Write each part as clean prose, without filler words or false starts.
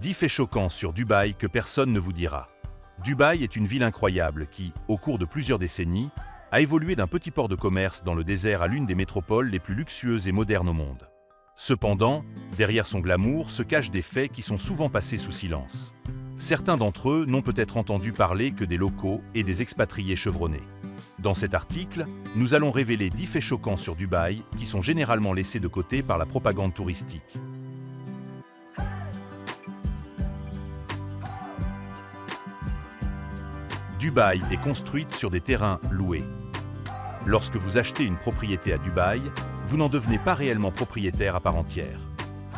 10 faits choquants sur Dubaï que personne ne vous dira. Dubaï est une ville incroyable qui, au cours de plusieurs décennies, a évolué d'un petit port de commerce dans le désert à l'une des métropoles les plus luxueuses et modernes au monde. Cependant, derrière son glamour se cachent des faits qui sont souvent passés sous silence. Certains d'entre eux n'ont peut-être entendu parler que des locaux et des expatriés chevronnés. Dans cet article, nous allons révéler 10 faits choquants sur Dubaï qui sont généralement laissés de côté par la propagande touristique. Dubaï est construite sur des terrains loués. Lorsque vous achetez une propriété à Dubaï, vous n'en devenez pas réellement propriétaire à part entière.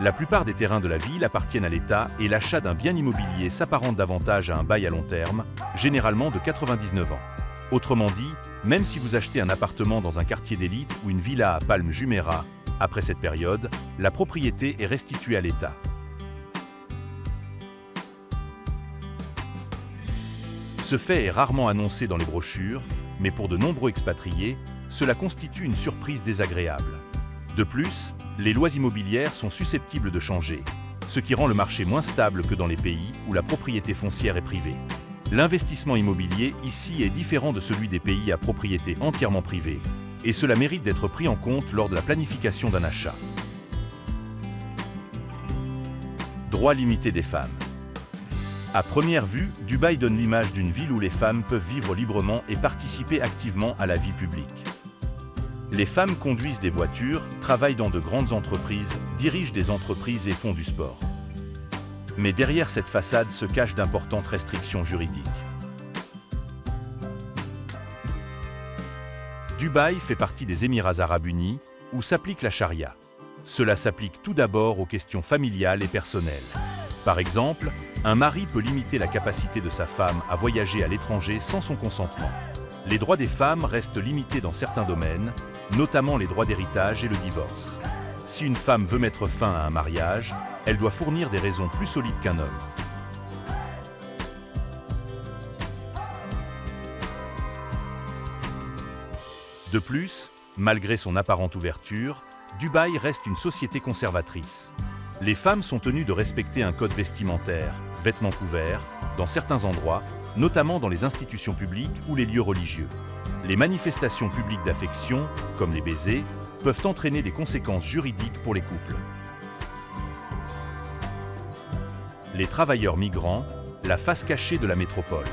La plupart des terrains de la ville appartiennent à l'État et l'achat d'un bien immobilier s'apparente davantage à un bail à long terme, généralement de 99 ans. Autrement dit, même si vous achetez un appartement dans un quartier d'élite ou une villa à Palm Jumeirah, après cette période, la propriété est restituée à l'État. Ce fait est rarement annoncé dans les brochures, mais pour de nombreux expatriés, cela constitue une surprise désagréable. De plus, les lois immobilières sont susceptibles de changer, ce qui rend le marché moins stable que dans les pays où la propriété foncière est privée. L'investissement immobilier ici est différent de celui des pays à propriété entièrement privée, et cela mérite d'être pris en compte lors de la planification d'un achat. Droits limités des femmes. À première vue, Dubaï donne l'image d'une ville où les femmes peuvent vivre librement et participer activement à la vie publique. Les femmes conduisent des voitures, travaillent dans de grandes entreprises, dirigent des entreprises et font du sport. Mais derrière cette façade se cachent d'importantes restrictions juridiques. Dubaï fait partie des Émirats arabes unis, où s'applique la charia. Cela s'applique tout d'abord aux questions familiales et personnelles. Par exemple, un mari peut limiter la capacité de sa femme à voyager à l'étranger sans son consentement. Les droits des femmes restent limités dans certains domaines, notamment les droits d'héritage et le divorce. Si une femme veut mettre fin à un mariage, elle doit fournir des raisons plus solides qu'un homme. De plus, malgré son apparente ouverture, Dubaï reste une société conservatrice. Les femmes sont tenues de respecter un code vestimentaire, vêtements couverts, dans certains endroits, notamment dans les institutions publiques ou les lieux religieux. Les manifestations publiques d'affection, comme les baisers, peuvent entraîner des conséquences juridiques pour les couples. Les travailleurs migrants, la face cachée de la métropole.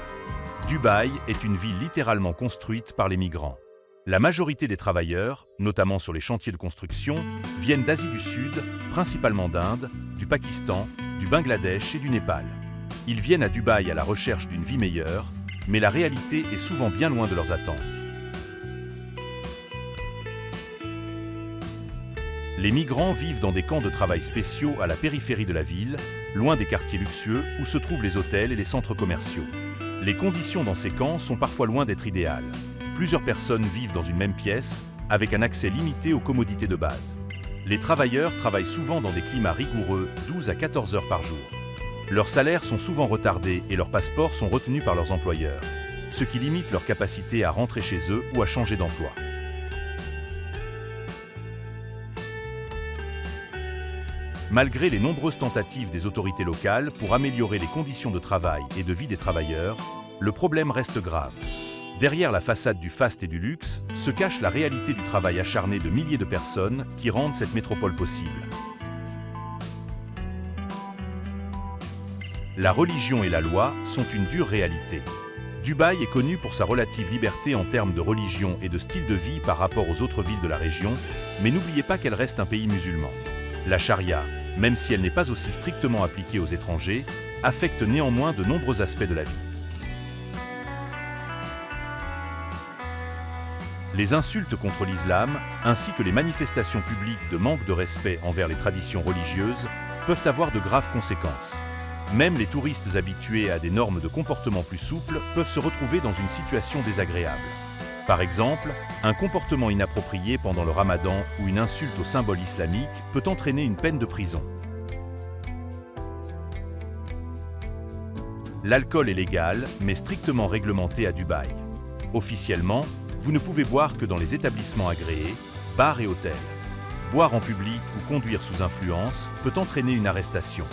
Dubaï est une ville littéralement construite par les migrants. La majorité des travailleurs, notamment sur les chantiers de construction, viennent d'Asie du Sud, principalement d'Inde, du Pakistan, du Bangladesh et du Népal. Ils viennent à Dubaï à la recherche d'une vie meilleure, mais la réalité est souvent bien loin de leurs attentes. Les migrants vivent dans des camps de travail spéciaux à la périphérie de la ville, loin des quartiers luxueux où se trouvent les hôtels et les centres commerciaux. Les conditions dans ces camps sont parfois loin d'être idéales. Plusieurs personnes vivent dans une même pièce, avec un accès limité aux commodités de base. Les travailleurs travaillent souvent dans des climats rigoureux, 12 à 14 heures par jour. Leurs salaires sont souvent retardés et leurs passeports sont retenus par leurs employeurs, ce qui limite leur capacité à rentrer chez eux ou à changer d'emploi. Malgré les nombreuses tentatives des autorités locales pour améliorer les conditions de travail et de vie des travailleurs, le problème reste grave. Derrière la façade du faste et du luxe, se cache la réalité du travail acharné de milliers de personnes qui rendent cette métropole possible. La religion et la loi sont une dure réalité. Dubaï est connu pour sa relative liberté en termes de religion et de style de vie par rapport aux autres villes de la région, mais n'oubliez pas qu'elle reste un pays musulman. La charia, même si elle n'est pas aussi strictement appliquée aux étrangers, affecte néanmoins de nombreux aspects de la vie. Les insultes contre l'islam, ainsi que les manifestations publiques de manque de respect envers les traditions religieuses, peuvent avoir de graves conséquences. Même les touristes habitués à des normes de comportement plus souples peuvent se retrouver dans une situation désagréable. Par exemple, un comportement inapproprié pendant le ramadan ou une insulte au symbole islamique peut entraîner une peine de prison. L'alcool est légal, mais strictement réglementé à Dubaï. Officiellement, vous ne pouvez boire que dans les établissements agréés, bars et hôtels. Boire en public ou conduire sous influence peut entraîner une arrestation.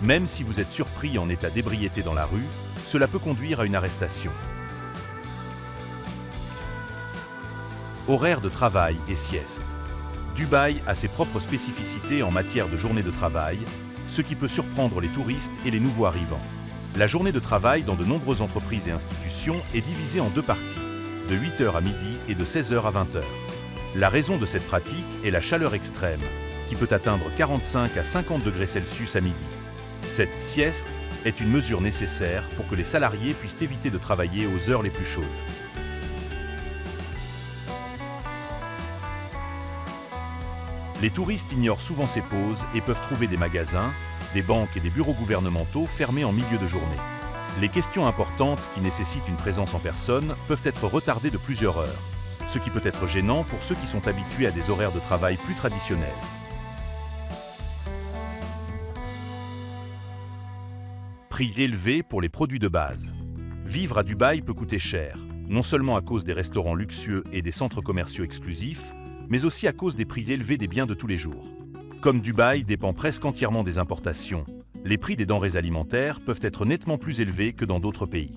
Même si vous êtes surpris en état d'ébriété dans la rue, cela peut conduire à une arrestation. Horaires de travail et sieste. Dubaï a ses propres spécificités en matière de journée de travail, ce qui peut surprendre les touristes et les nouveaux arrivants. La journée de travail dans de nombreuses entreprises et institutions est divisée en deux parties, de 8h à midi et de 16h à 20h. La raison de cette pratique est la chaleur extrême, qui peut atteindre 45 à 50 degrés Celsius à midi. Cette sieste est une mesure nécessaire pour que les salariés puissent éviter de travailler aux heures les plus chaudes. Les touristes ignorent souvent ces pauses et peuvent trouver des magasins, des banques et des bureaux gouvernementaux fermés en milieu de journée. Les questions importantes qui nécessitent une présence en personne peuvent être retardées de plusieurs heures, ce qui peut être gênant pour ceux qui sont habitués à des horaires de travail plus traditionnels. Prix élevés pour les produits de base. Vivre à Dubaï peut coûter cher, non seulement à cause des restaurants luxueux et des centres commerciaux exclusifs, mais aussi à cause des prix élevés des biens de tous les jours. Comme Dubaï dépend presque entièrement des importations, les prix des denrées alimentaires peuvent être nettement plus élevés que dans d'autres pays.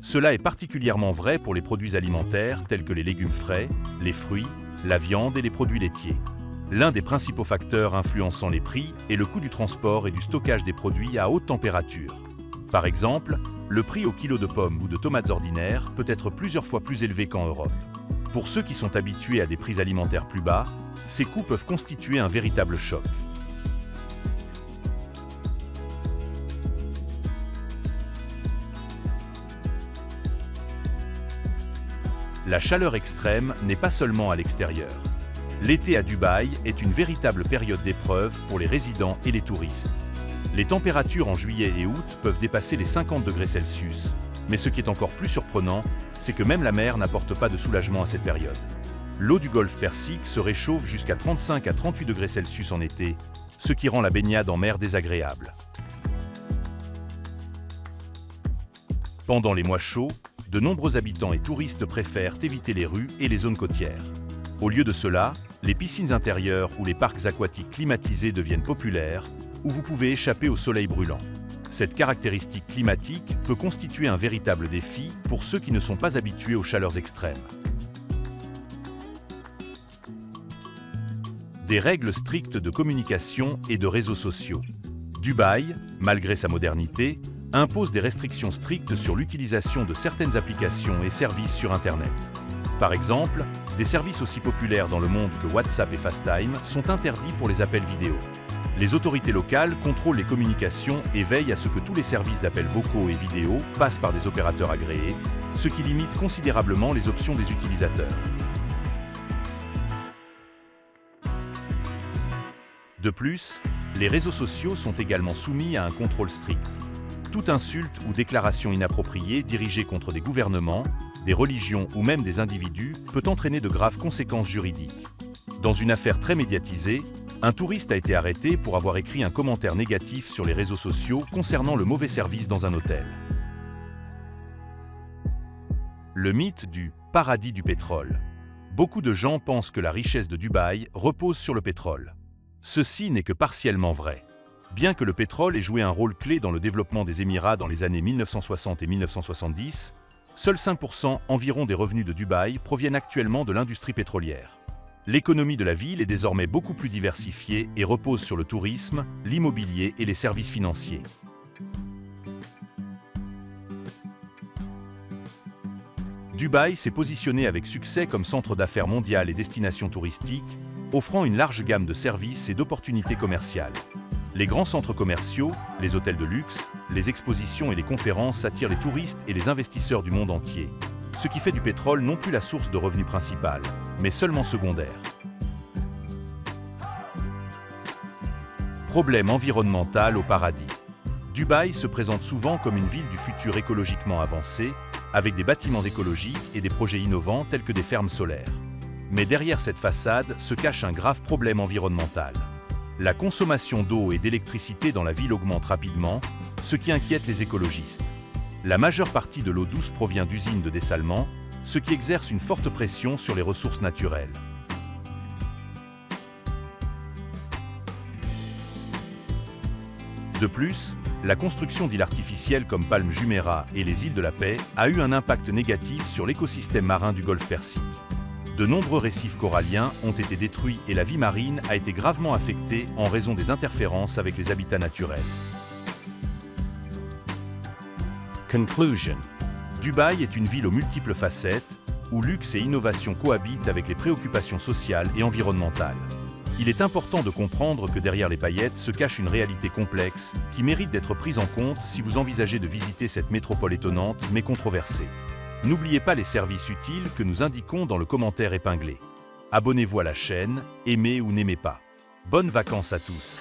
Cela est particulièrement vrai pour les produits alimentaires tels que les légumes frais, les fruits, la viande et les produits laitiers. L'un des principaux facteurs influençant les prix est le coût du transport et du stockage des produits à haute température. Par exemple, le prix au kilo de pommes ou de tomates ordinaires peut être plusieurs fois plus élevé qu'en Europe. Pour ceux qui sont habitués à des prix alimentaires plus bas, ces coûts peuvent constituer un véritable choc. La chaleur extrême n'est pas seulement à l'extérieur. L'été à Dubaï est une véritable période d'épreuve pour les résidents et les touristes. Les températures en juillet et août peuvent dépasser les 50 degrés Celsius, mais ce qui est encore plus surprenant, c'est que même la mer n'apporte pas de soulagement à cette période. L'eau du golfe Persique se réchauffe jusqu'à 35 à 38 degrés Celsius en été, ce qui rend la baignade en mer désagréable. Pendant les mois chauds, de nombreux habitants et touristes préfèrent éviter les rues et les zones côtières. Au lieu de cela, les piscines intérieures ou les parcs aquatiques climatisés deviennent populaires, où vous pouvez échapper au soleil brûlant. Cette caractéristique climatique peut constituer un véritable défi pour ceux qui ne sont pas habitués aux chaleurs extrêmes. Des règles strictes de communication et de réseaux sociaux. Dubaï, malgré sa modernité, impose des restrictions strictes sur l'utilisation de certaines applications et services sur Internet. Par exemple, des services aussi populaires dans le monde que WhatsApp et FaceTime sont interdits pour les appels vidéo. Les autorités locales contrôlent les communications et veillent à ce que tous les services d'appels vocaux et vidéo passent par des opérateurs agréés, ce qui limite considérablement les options des utilisateurs. De plus, les réseaux sociaux sont également soumis à un contrôle strict. Toute insulte ou déclaration inappropriée dirigée contre des gouvernements, des religions ou même des individus peut entraîner de graves conséquences juridiques. Dans une affaire très médiatisée, un touriste a été arrêté pour avoir écrit un commentaire négatif sur les réseaux sociaux concernant le mauvais service dans un hôtel. Le mythe du « paradis du pétrole ». Beaucoup de gens pensent que la richesse de Dubaï repose sur le pétrole. Ceci n'est que partiellement vrai. Bien que le pétrole ait joué un rôle clé dans le développement des Émirats dans les années 1960 et 1970, seuls 5% environ des revenus de Dubaï proviennent actuellement de l'industrie pétrolière. L'économie de la ville est désormais beaucoup plus diversifiée et repose sur le tourisme, l'immobilier et les services financiers. Dubaï s'est positionné avec succès comme centre d'affaires mondial et destination touristique, offrant une large gamme de services et d'opportunités commerciales. Les grands centres commerciaux, les hôtels de luxe, les expositions et les conférences attirent les touristes et les investisseurs du monde entier, ce qui fait du pétrole non plus la source de revenus principale, mais seulement secondaire. Problème environnemental au paradis. Dubaï se présente souvent comme une ville du futur écologiquement avancée, avec des bâtiments écologiques et des projets innovants tels que des fermes solaires. Mais derrière cette façade se cache un grave problème environnemental. La consommation d'eau et d'électricité dans la ville augmente rapidement, ce qui inquiète les écologistes. La majeure partie de l'eau douce provient d'usines de dessalement, ce qui exerce une forte pression sur les ressources naturelles. De plus, La construction d'îles artificielles comme Palm Jumeirah et les îles de la Paix a eu un impact négatif sur l'écosystème marin du golfe Persique. De nombreux récifs coralliens ont été détruits et la vie marine a été gravement affectée en raison des interférences avec les habitats naturels. Conclusion. Dubaï est une ville aux multiples facettes, où luxe et innovation cohabitent avec les préoccupations sociales et environnementales. Il est important de comprendre que derrière les paillettes se cache une réalité complexe qui mérite d'être prise en compte si vous envisagez de visiter cette métropole étonnante mais controversée. N'oubliez pas les services utiles que nous indiquons dans le commentaire épinglé. Abonnez-vous à la chaîne, aimez ou n'aimez pas. Bonnes vacances à tous!